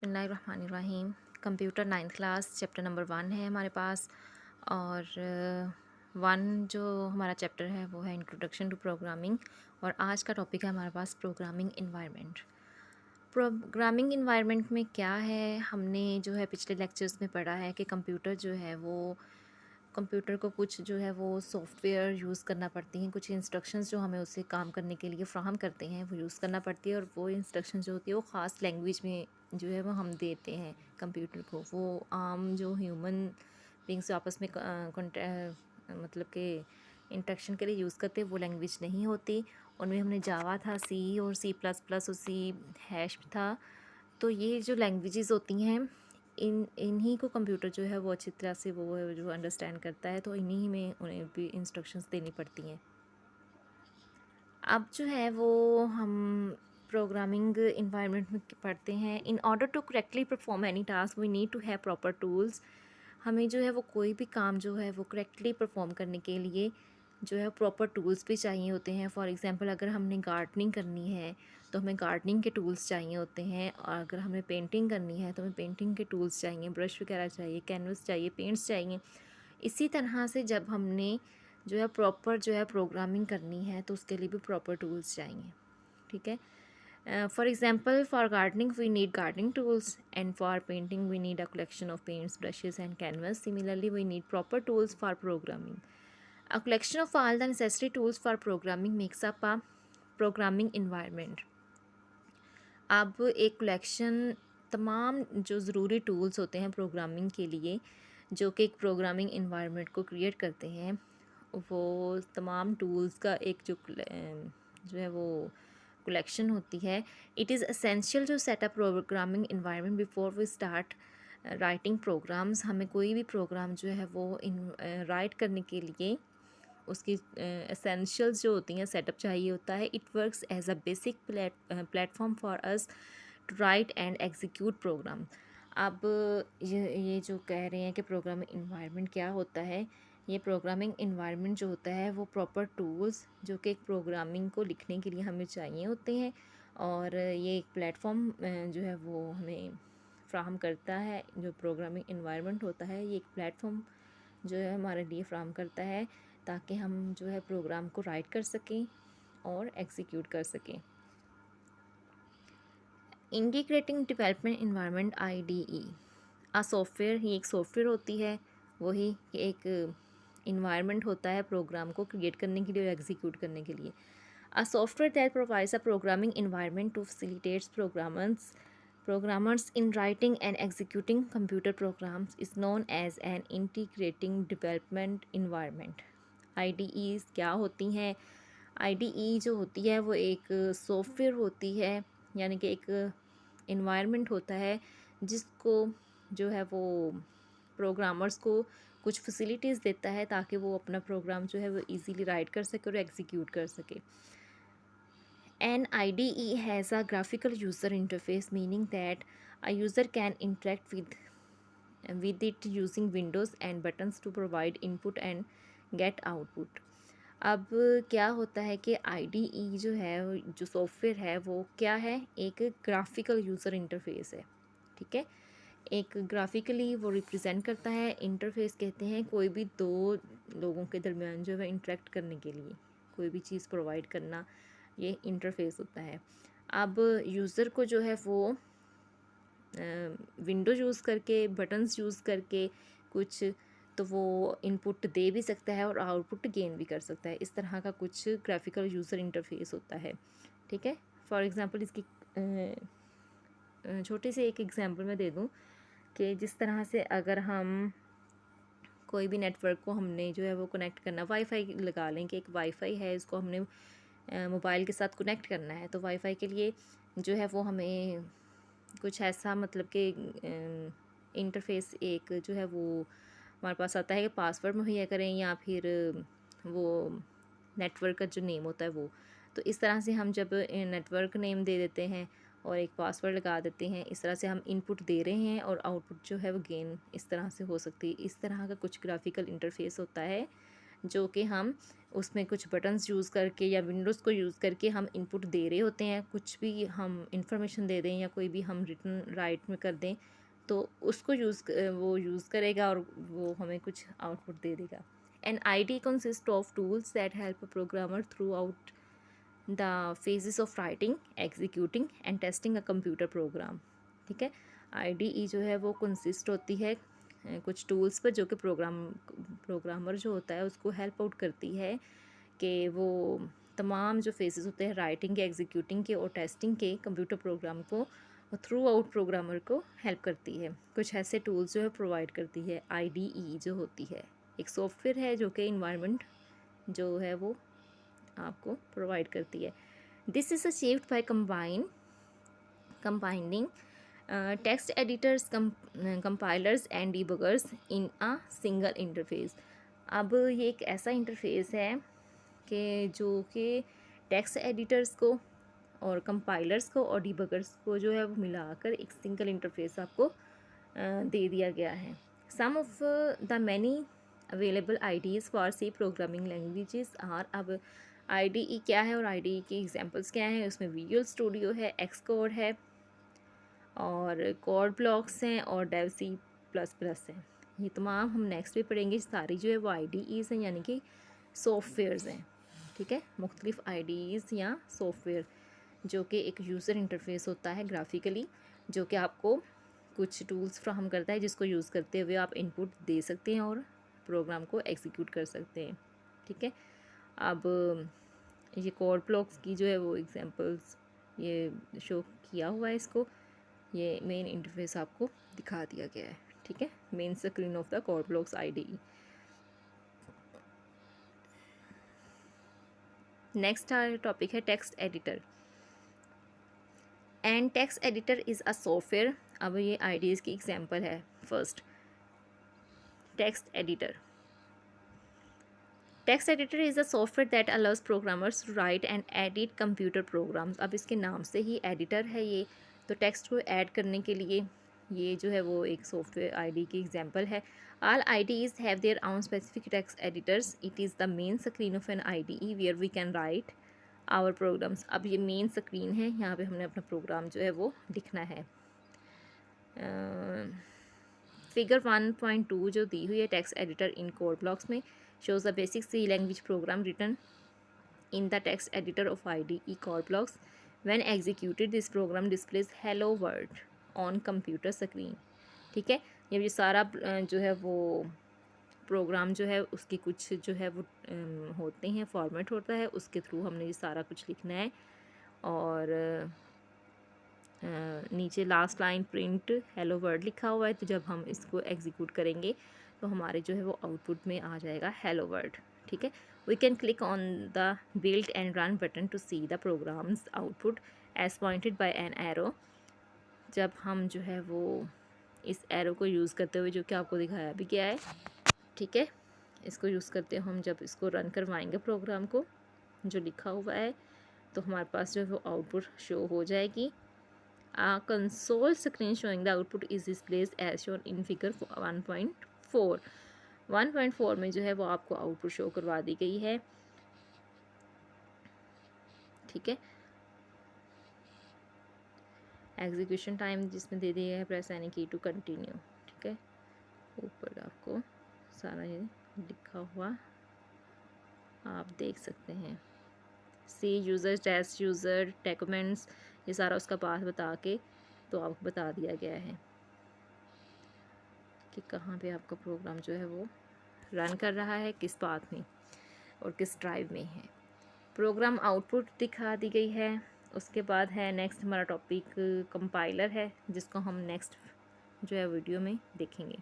बिस्मिल्लाहिर्रहमानिर्रहीम। Computer 9th class chapter number 1 है हमारे पास। और 1 जो हमारा चैप्टर है वो है इंट्रोडक्शन टू प्रोग्रामिंग। और आज का टॉपिक है हमारे पास प्रोग्रामिंग इन्वायरमेंट। प्रोग्रामिंग इन्वायरमेंट में क्या है, हमने जो है पिछले लेक्चर्स में पढ़ा है कि कंप्यूटर को कुछ जो है वो सॉफ्टवेयर यूज़ करना पड़ती हैं, कुछ इंस्ट्रक्शंस जो हमें उसे काम करने के लिए फ्राहम करते हैं वो यूज़ करना पड़ती है। और वो इंस्ट्रक्शंस जो होती है वो ख़ास लैंग्वेज में जो है वो हम देते हैं कंप्यूटर को। वो आम जो ह्यूमन बींग्स आपस में मतलब कि इंटरेक्शन के लिए यूज़ करते हैं वो लैंग्वेज नहीं होती। उनमें हमने जावा था, सी और सी प्लस प्लस और सी हैश था। तो ये जो लैंग्वेजेस होती हैं इन्हीं को कंप्यूटर जो है वो अच्छी तरह से वो है जो अंडरस्टैंड करता है, तो इन्हीं में उन्हें भी इंस्ट्रक्शंस देनी पड़ती हैं। अब जो है वो हम प्रोग्रामिंग इन्वायरमेंट में पढ़ते हैं। In order to correctly perform any task we need to have proper tools. हमें जो है वो कोई भी काम जो है वो करेक्टली परफॉर्म करने के लिए जो है प्रॉपर टूल्स भी चाहिए होते हैं। फॉर एग्ज़ाम्पल अगर हमने गार्डनिंग करनी है तो हमें गार्डनिंग के टूल्स चाहिए होते हैं, और अगर हमें पेंटिंग करनी है तो हमें पेंटिंग के टूल्स चाहिए, ब्रश वगैरह चाहिए, कैनवस चाहिए, पेंट्स चाहिए। इसी तरह से जब हमने जो है प्रॉपर जो है प्रोग्रामिंग करनी है तो उसके लिए भी प्रॉपर टूल्स चाहिए। ठीक है। For example for gardening we need gardening tools, and for painting we need a collection of paints, brushes and canvas. Similarly we need proper tools for programming. A collection of all the necessary tools for programming makes up a programming environment. अब एक collection तमाम जो ज़रूरी tools होते हैं programming के लिए, जो कि एक प्रोग्रामिंग इन्वायरमेंट को क्रिएट करते हैं, वो तमाम टूल्स का एक जो है वो कलेक्शन होती है। It is essential to set up programming environment before we start writing programs. हमें कोई भी प्रोग्राम जो है वो राइट करने के लिए उसकी एसेंशियल्स जो होती हैं सेटअप चाहिए होता है। It works as a basic platform for us to write and execute program. अब ये जो कह रहे हैं कि प्रोग्रामिंग इन्वायरमेंट क्या होता है, ये प्रोग्रामिंग इन्वायरमेंट जो होता है वो प्रॉपर टूल्स जो कि एक प्रोग्रामिंग को लिखने के लिए हमें चाहिए होते हैं, और ये एक प्लेटफॉर्म जो है वो हमें फ्राहम करता है। जो प्रोग्रामिंग इन्वायरमेंट होता है ये एक प्लेटफॉर्म जो है हमारे लिए फ्राहम करता है ताकि हम जो है प्रोग्राम को राइट कर सकें और एग्जीक्यूट कर सकें। इंटीग्रेटिंग डेवलपमेंट इन्वायरमेंट IDE आ सॉफ्टवेयर, ये एक सॉफ्टवेयर होती है, वही एक इन्वायरमेंट होता है प्रोग्राम को क्रिएट करने के लिए और एग्जीक्यूट करने के लिए। A software that provides a programming environment to facilitate programmers in writing and executing computer programs is known as an integrating development environment. IDEs क्या होती हैं? IDE जो होती है वो एक सॉफ्टवेयर होती है, यानी कि एक इन्वायरमेंट होता है जिसको जो है वो प्रोग्रामर्स को कुछ फैसिलिटीज़ देता है ताकि वो अपना प्रोग्राम जो है वो इजीली राइट कर सके और एग्जीक्यूट कर सके। An IDE has a graphical user interface, meaning that a user can interact with it using windows and buttons to provide input and get output. अब क्या होता है कि IDE जो है जो सॉफ्टवेयर है वो क्या है, एक ग्राफिकल यूज़र इंटरफेस है। ठीक है, एक ग्राफिकली वो रिप्रेजेंट करता है। इंटरफेस कहते हैं कोई भी दो लोगों के दरमियान जो है इंटरेक्ट करने के लिए कोई भी चीज़ प्रोवाइड करना, ये इंटरफेस होता है। अब यूज़र को जो है वो विंडो यूज़ करके, बटन्स यूज़ करके कुछ तो वो इनपुट दे भी सकता है और आउटपुट गेन भी कर सकता है। इस तरह का कुछ ग्राफिकल यूज़र इंटरफेस होता है। ठीक है, फॉर एग्ज़ाम्पल इसकी छोटे से एक एग्ज़ाम्पल मैं दे दूँ कि जिस तरह से अगर हम कोई भी नेटवर्क को हमने जो है वो कनेक्ट करना, वाईफाई लगा लें कि एक वाईफाई है, इसको हमने मोबाइल के साथ कनेक्ट करना है, तो वाईफाई के लिए जो है वो हमें कुछ ऐसा मतलब कि इंटरफेस एक जो है वो हमारे पास आता है कि पासवर्ड मुहैया करें या फिर वो नेटवर्क का जो नेम होता है वो। तो इस तरह से हम जब नेटवर्क नेम दे देते हैं और एक पासवर्ड लगा देते हैं, इस तरह से हम इनपुट दे रहे हैं और आउटपुट जो है वो गेन इस तरह से हो सकती है। इस तरह का कुछ ग्राफिकल इंटरफेस होता है जो कि हम उसमें कुछ बटन्स यूज़ करके या विंडोज़ को यूज़ करके हम इनपुट दे रहे होते हैं, कुछ भी हम इंफॉर्मेशन दे दें या कोई भी हम रिटन राइट में कर दें तो उसको वो यूज़ करेगा और वो हमें कुछ आउटपुट दे देगा। An IDE consist of tools that help a programmer throughout the phases of writing, executing and testing a computer program. ठीक है, आईडीई जो है वो कंसिस्ट होती है कुछ टूल्स पर, जो कि प्रोग्रामर जो होता है उसको हेल्प आउट करती है कि वो तमाम जो फेजेस होते हैं राइटिंग के, एग्जीक्यूटिंग के और टेस्टिंग के कंप्यूटर प्रोग्राम को थ्रू आउट प्रोग्रामर को हेल्प करती है। कुछ ऐसे टूल्स जो है प्रोवाइड करती है आईडीई जो होती है। एक सॉफ्टवेयर है जो कि इन्वायरमेंट जो है वो आपको प्रोवाइड करती है। This is achieved by combining text editors, compilers and debuggers in a single interface। अब ये एक ऐसा इंटरफेस है कि जो कि टेक्स्ट एडिटर्स को और कंपाइलर्स को और डिबगर्स को जो है वो मिलाकर एक सिंगल इंटरफेस आपको दे दिया गया है। Some of the many available IDEs for C programming languages are. अब आईडीई क्या है और आईडीई के एग्जांपल्स क्या हैं? उसमें विजुअल स्टूडियो है, एक्सकोड है और कोड ब्लॉक्स हैं और डेव सी प्लस प्लस है। ये तमाम हम नेक्स्ट पे पढ़ेंगे। सारी जो है वो आईडीईज़ हैं, यानी कि सॉफ्टवेयर्स हैं। ठीक है, मुख्तलिफ आईडीईज़ या सॉफ्टवेयर जो कि एक यूज़र इंटरफेस होता है ग्राफिकली, जो कि आपको कुछ टूल्स फ्राहम करता है जिसको यूज़ करते हुए आप इनपुट दे सकते हैं और प्रोग्राम को एग्जीक्यूट कर सकते हैं। ठीक है, अब ये कोड ब्लॉक्स की जो है वो एग्जांपल्स ये शो किया हुआ है, इसको ये मेन इंटरफेस आपको दिखा दिया गया है। ठीक है, main screen of the code blocks IDE. Next topic है text editor. And text editor is a software. अब ये आईडीज़ की एग्जांपल है। First, text editor. Text editor is a software that allows programmers to write and edit computer programs. अब इसके नाम से ही editor है ये, तो टेक्स्ट को ऐड करने के लिए ये जो है वो एक सॉफ्टवेयर आईडी की एग्जांपल है। All IDEs have their own specific text editors. It is the main screen of an IDE where we can write our programs। अब ये मेन स्क्रीन है, यहाँ पे हमने अपना प्रोग्राम जो है वो लिखना है। फिगर 1.2 जो दी हुई है text editor in code blocks में shows a basic C language program written in the text editor of IDE core blocks। When executed, this program displays hello world on computer screen। ठीक है, ये सारा जो है वो प्रोग्राम जो है उसके कुछ जो है वो होते हैं, फॉर्मेट होता है, उसके थ्रू हमने ये सारा कुछ लिखना है। और नीचे last line print hello word लिखा हुआ है, तो जब हम इसको एग्जीक्यूट करेंगे तो हमारे जो है वो आउटपुट में आ जाएगा हेलो वर्ड। ठीक है, we can click on the build and run button to see the programs output as pointed by an arrow. जब हम जो है वो इस एरो को यूज़ करते हुए, जो कि आपको दिखाया भी गया है, ठीक है, इसको यूज़ करते हम जब इसको रन करवाएंगे प्रोग्राम को जो लिखा हुआ है, तो हमारे पास जो है वो आउटपुट शो हो जाएगी। Console screen showing the output is displays as shown in figure 1.4। 1.4 में जो है वो आपको आउटपुट शो करवा दी गई है। ठीक है, एग्जीक्यूशन टाइम जिसमें दे दिया है प्रेस एनी की टू कंटिन्यू। ठीक है, ऊपर आपको सारा ये लिखा हुआ आप देख सकते हैं। सी यूज़र, टेस्ट यूज़र, डॉक्यूमेंट्स, ये सारा उसका पाथ बता के तो आपको बता दिया गया है कि कहाँ पे आपका प्रोग्राम जो है वो रन कर रहा है, किस पाथ में और किस ड्राइव में है। प्रोग्राम आउटपुट दिखा दी गई है। उसके बाद है नेक्स्ट हमारा टॉपिक कंपाइलर है, जिसको हम नेक्स्ट जो है वीडियो में देखेंगे।